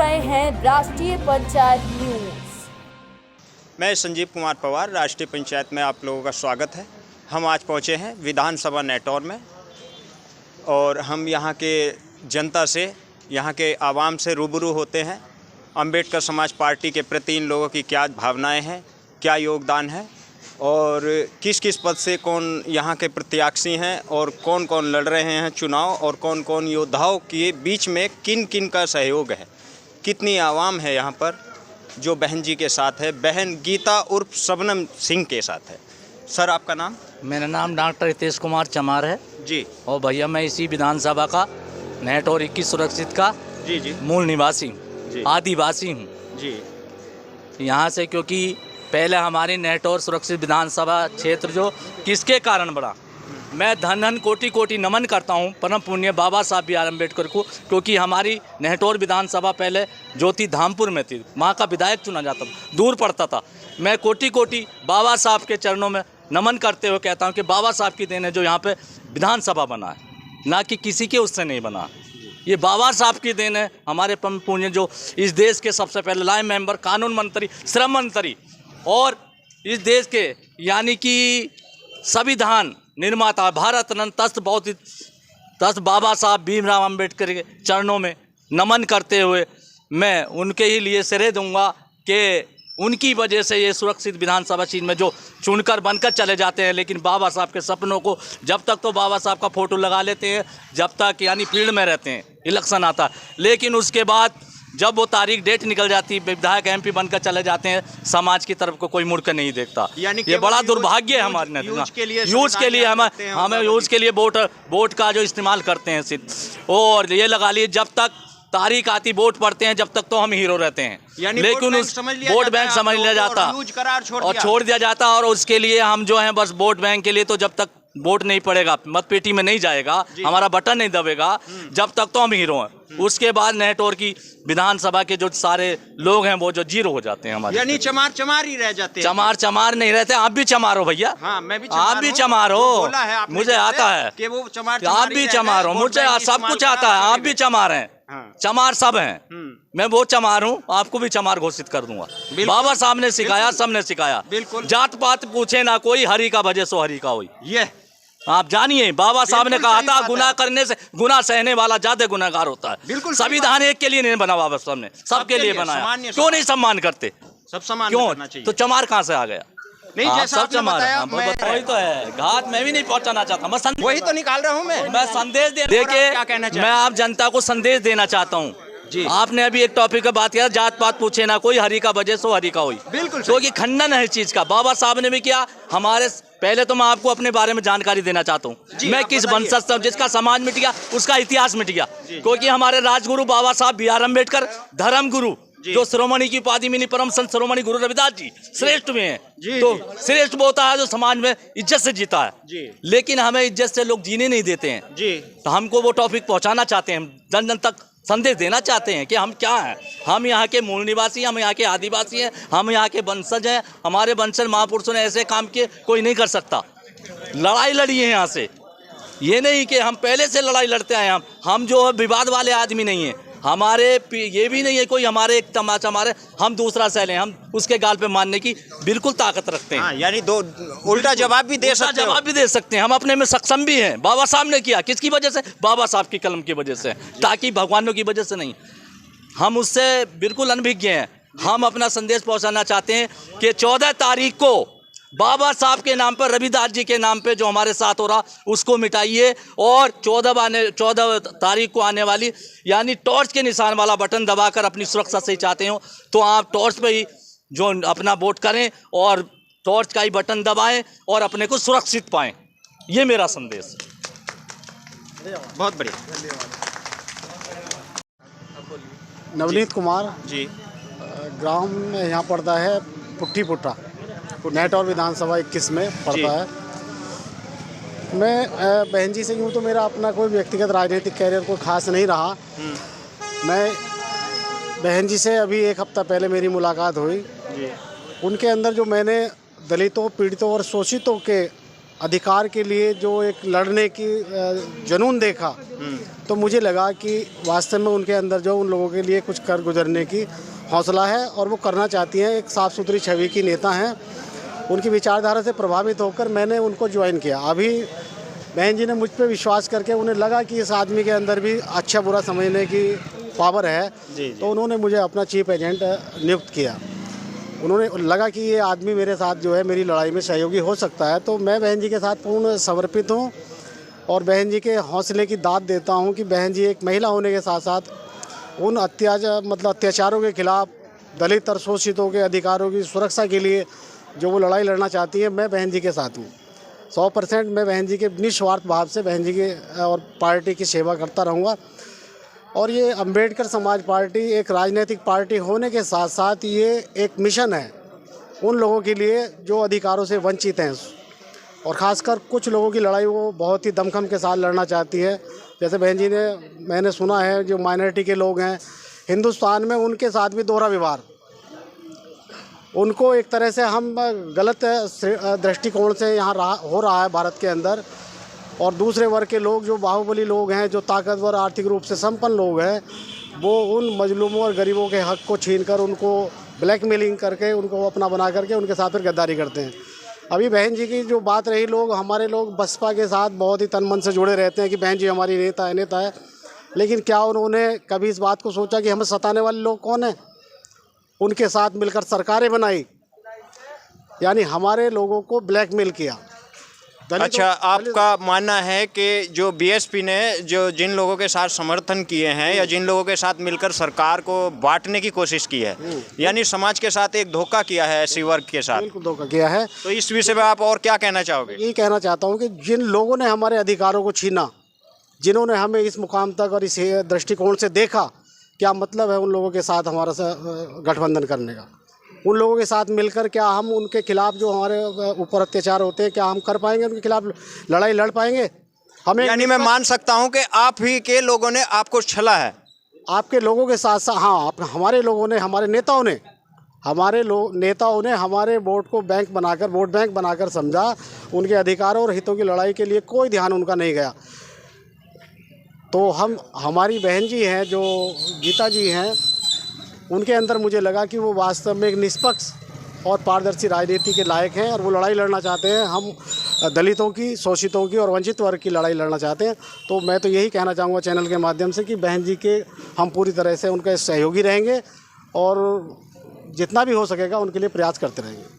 रहे हैं राष्ट्रीय पंचायत न्यूज। मैं संजीव कुमार पवार, राष्ट्रीय पंचायत में आप लोगों का स्वागत है। हम आज पहुंचे हैं विधानसभा नेटौर में और हम यहाँ के जनता से, यहाँ के आवाम से रूबरू होते हैं। अंबेडकर समाज पार्टी के प्रति इन लोगों की क्या भावनाएं हैं, क्या योगदान है और किस किस पद से कौन यहाँ के प्रत्याशी हैं और कौन कौन लड़ रहे हैं चुनाव और कौन कौन योद्धाओं के बीच में किन किन का सहयोग है, कितनी आवाम है यहाँ पर जो बहन जी के साथ है। बहन गीता उर्फ शबनम सिंह के साथ है। सर, आपका नाम? मेरा नाम डॉक्टर हितेश कुमार चमार है जी। और भैया मैं इसी विधानसभा का नेटौर 21 सुरक्षित का जी मूल निवासी जी। आदिवासी हूँ जी। यहाँ से, क्योंकि पहले हमारी नेटौर सुरक्षित विधानसभा क्षेत्र जो किसके कारण बढ़ा, मैं धन धन कोटि कोटि नमन करता हूँ परम पुण्य बाबा साहब बी आर अम्बेडकर को, क्योंकि हमारी नेटौर विधानसभा पहले ज्योति धामपुर में थी, वहाँ का विधायक चुना जाता था, दूर पड़ता था। मैं कोटि कोटि बाबा साहब के चरणों में नमन करते हुए कहता हूँ कि बाबा साहब की देन है जो यहाँ पे विधानसभा बना है, ना कि किसी के उससे नहीं बना। ये बाबा साहब की देन है। हमारे परम पुण्य जो इस देश के सबसे पहले लाए मेंबर, कानून मंत्री, श्रम मंत्री और इस देश के यानी कि संविधान निर्माता भारत रत्न तस्त बाबा साहब भीमराव अम्बेडकर के चरणों में नमन करते हुए मैं उनके ही लिए श्रेय दूंगा कि उनकी वजह से ये सुरक्षित विधानसभा सीट में जो चुनकर बनकर चले जाते हैं, लेकिन बाबा साहब के सपनों को जब तक तो बाबा साहब का फ़ोटो लगा लेते हैं, जब तक यानी फील्ड में रहते हैं, इलेक्शन आता है, लेकिन उसके बाद जब वो तारीख डेट निकल जाती है, विधायक MP बनकर चले जाते हैं, समाज की तरफ को कोई मुड़ कर नहीं देखता। यानी ये बड़ा दुर्भाग्य है हमारे यूज के लिए हमें यूज के लिए वोट का जो इस्तेमाल करते हैं सिर्फ। और ये लगा लिए जब तक तारीख आती, वोट पड़ते हैं, जब तक तो हम हीरो रहते हैं, लेकिन उस वोट बैंक समझ लिया जाता और छोड़ दिया जाता। और उसके लिए हम जो हैं बस वोट बैंक के लिए, तो जब तक वोट नहीं पड़ेगा, मतपेटी में नहीं जाएगा, हमारा बटन नहीं दबेगा, जब तक तो हम हीरो हैं। उसके बाद नेटौर की विधानसभा के जो सारे लोग हैं वो जो जीरो हो जाते हैं हमारे, यानी चमार ही रह जाते हैं। चमार नहीं रहते। आप भी चमार हो भैया। हाँ, मैं भी आप भी चमार हो, मुझे आता है कि वो चमार आप भी चमार हो, मुझे सब कुछ आता है। आप भी चमार हैं, चमार सब हैं। मैं वो चमार हूँ, आपको भी चमार घोषित कर दूंगा। बाबा साहब ने सिखाया, सबने सिखाया, जात पात पूछे ना कोई, हरि का भजे सो हरि का होई। ये आप जानिए, बाबा साहब ने कहा था गुनाह करने से, गुनाह सहने वाला ज्यादा गुनाहगार होता है। संविधान एक के लिए नहीं बना, बाबा साहब ने सबके लिए बनाया। क्यों नहीं सम्मान करते? सब सम्मान करना चाहिए। तो चमार कहाँ से आ गया? नहीं, जैसा आपने बताया, वही तो है घात। मैं भी नहीं पहुंचाना चाहता, मैं वही तो निकाल रहा हूँ। मैं संदेश देखिए, मैं आप जनता को संदेश देना चाहता हूँ जी। आपने अभी एक टॉपिक का बात किया, जात पात पूछे ना कोई, हरि का वजह सो हरि का हुई। बिल्कुल, क्योंकि खंडन है इस चीज का। बाबा साहब ने भी किया हमारे। पहले तो मैं आपको अपने बारे में जानकारी देना चाहता हूँ, मैं किस वंशज से, जिसका समाज मिट गया, उसका इतिहास मिट गया। क्योंकि हमारे राजगुरु बाबा साहब बी आर अम्बेडकर, धर्म गुरु जो श्रोमणी की उपाधि मिली, परम संत श्रोमणी गुरु रविदास जी श्रेष्ठ में है। तो श्रेष्ठ वो होता है जो समाज में इज्जत से जीता है, लेकिन हमें इज्जत से लोग जीने नहीं देते हैं जी। तो हमको वो टॉपिक पहुंचाना चाहते हैं, जन जन तक संदेश देना चाहते हैं कि हम क्या हैं। हम यहाँ के मूल निवासी, हम यहाँ के आदिवासी हैं, हम यहाँ के वंशज हैं। हमारे वंशज महापुरुषों ने ऐसे काम किए, कोई नहीं कर सकता। लड़ाई लड़ी है यहाँ से, ये नहीं कि हम पहले से लड़ाई लड़ते आए। हम जो है विवाद वाले आदमी नहीं हैं। हमारे ये भी नहीं है कोई हमारे एक तमाचा मारे हम दूसरा सह लें, हम उसके गाल पे मारने की बिल्कुल ताकत रखते हैं। यानी दो उल्टा जवाब भी दे सकते हैं। हम अपने में सक्षम भी हैं। बाबा साहब ने किया, किसकी वजह से? बाबा साहब की कलम की वजह से, ताकि भगवानों की वजह से नहीं। हम उससे बिल्कुल अनभिज्ञ हैं। हम अपना संदेश पहुंचाना चाहते हैं कि 14 तारीख को बाबा साहब के नाम पर, रविदास जी के नाम पे जो हमारे साथ हो रहा, उसको मिटाइए। और 14 तारीख को आने वाली यानी टॉर्च के निशान वाला बटन दबाकर अपनी सुरक्षा से चाहते हो तो आप टॉर्च पे ही जो अपना वोट करें और टॉर्च का ही बटन दबाएं और अपने को सुरक्षित पाएं। ये मेरा संदेश। बहुत बढ़िया। नवनीत कुमार जी, ग्राम में यहाँ पड़ता है पुट्ठी पुट्टा, नेटौर विधानसभा 21 में पड़ता है। मैं बहन जी से यूँ तो मेरा अपना कोई व्यक्तिगत राजनीतिक कैरियर कोई खास नहीं रहा। मैं बहन जी से अभी 1 हफ्ता पहले मेरी मुलाकात हुई जी। उनके अंदर जो मैंने दलितों, पीड़ितों और शोषितों के अधिकार के लिए जो एक लड़ने की जुनून देखा, तो मुझे लगा कि वास्तव में उनके अंदर जो उन लोगों के लिए कुछ कर गुजरने की हौसला है और वो करना चाहती हैं। एक साफ़ सुथरी छवि की नेता हैं। उनकी विचारधारा से प्रभावित होकर मैंने उनको ज्वाइन किया। अभी बहन जी ने मुझ पे विश्वास करके, उन्हें लगा कि इस आदमी के अंदर भी अच्छा बुरा समझने की पावर है, तो उन्होंने मुझे अपना चीफ एजेंट नियुक्त किया। उन्होंने लगा कि ये आदमी मेरे साथ जो है मेरी लड़ाई में सहयोगी हो सकता है, तो मैं बहन जी के साथ पूर्ण समर्पित हूँ और बहन जी के हौसले की दाद देता हूँ कि बहन जी एक महिला होने के साथ साथ उन अत्याचारों के खिलाफ, दलित और शोषितों के अधिकारों की सुरक्षा के लिए जो वो लड़ाई लड़ना चाहती है, मैं बहन जी के साथ हूँ। 100% मैं बहन जी के निस्वार्थ भाव से बहन जी के और पार्टी की सेवा करता रहूँगा। और ये अंबेडकर समाज पार्टी एक राजनीतिक पार्टी होने के साथ साथ ये एक मिशन है उन लोगों के लिए जो अधिकारों से वंचित हैं, और ख़ासकर कुछ लोगों की लड़ाई वो बहुत ही दमखम के साथ लड़ना चाहती है। जैसे बहन जी ने, मैंने सुना है, जो माइनॉरिटी के लोग हैं हिंदुस्तान में, उनके साथ भी दोहरा व्यवहार, उनको एक तरह से हम गलत दृष्टिकोण से यहाँ हो रहा है भारत के अंदर। और दूसरे वर्ग के लोग जो बाहुबली लोग हैं, जो ताकतवर आर्थिक रूप से संपन्न लोग हैं, वो उन मजलूमों और गरीबों के हक को छीनकर उनको ब्लैकमेलिंग करके उनको अपना बना करके उनके साथ फिर गद्दारी करते हैं। अभी बहन जी की जो बात रही, हमारे लोग बसपा के साथ बहुत ही तन मन से जुड़े रहते हैं कि बहन जी हमारी नेता है, लेकिन क्या उन्होंने कभी इस बात को सोचा कि हमें सताने वाले लोग कौन हैं? उनके साथ मिलकर सरकारें बनाई, यानी हमारे लोगों को ब्लैकमेल किया। अच्छा, आपका मानना है कि जो बीएसपी ने जो जिन लोगों के साथ समर्थन किए हैं या जिन लोगों के साथ मिलकर सरकार को बांटने की कोशिश की है, यानी समाज के साथ एक धोखा किया है, एससी वर्ग के साथ बिल्कुल धोखा किया है। तो इस विषय में आप और क्या कहना चाहोगे? यही कहना चाहता हूँ कि जिन लोगों ने हमारे अधिकारों को छीना, जिन्होंने हमें इस मुकाम तक और इस दृष्टिकोण से देखा, क्या मतलब है उन लोगों के साथ हमारा गठबंधन करने का? उन लोगों के साथ मिलकर क्या हम उनके खिलाफ जो हमारे ऊपर अत्याचार होते हैं, क्या हम कर पाएंगे? उनके खिलाफ लड़ाई लड़ पाएंगे? हमें, यानी मैं मान सकता हूं कि आप ही के लोगों ने आपको छला है? आपके लोगों के साथ साथ, हाँ, हमारे लोगों ने, हमारे नेताओं ने हमारे वोट को वोट बैंक बनाकर समझा। उनके अधिकारों और हितों की लड़ाई के लिए कोई ध्यान उनका नहीं गया। तो हमारी बहन जी हैं, जो गीता जी हैं, उनके अंदर मुझे लगा कि वो वास्तव में एक निष्पक्ष और पारदर्शी राजनीति के लायक हैं और वो लड़ाई लड़ना चाहते हैं। हम दलितों की, शोषितों की और वंचित वर्ग की लड़ाई लड़ना चाहते हैं। तो मैं तो यही कहना चाहूँगा चैनल के माध्यम से कि बहन जी के हम पूरी तरह से उनके सहयोगी रहेंगे और जितना भी हो सकेगा उनके लिए प्रयास करते रहेंगे।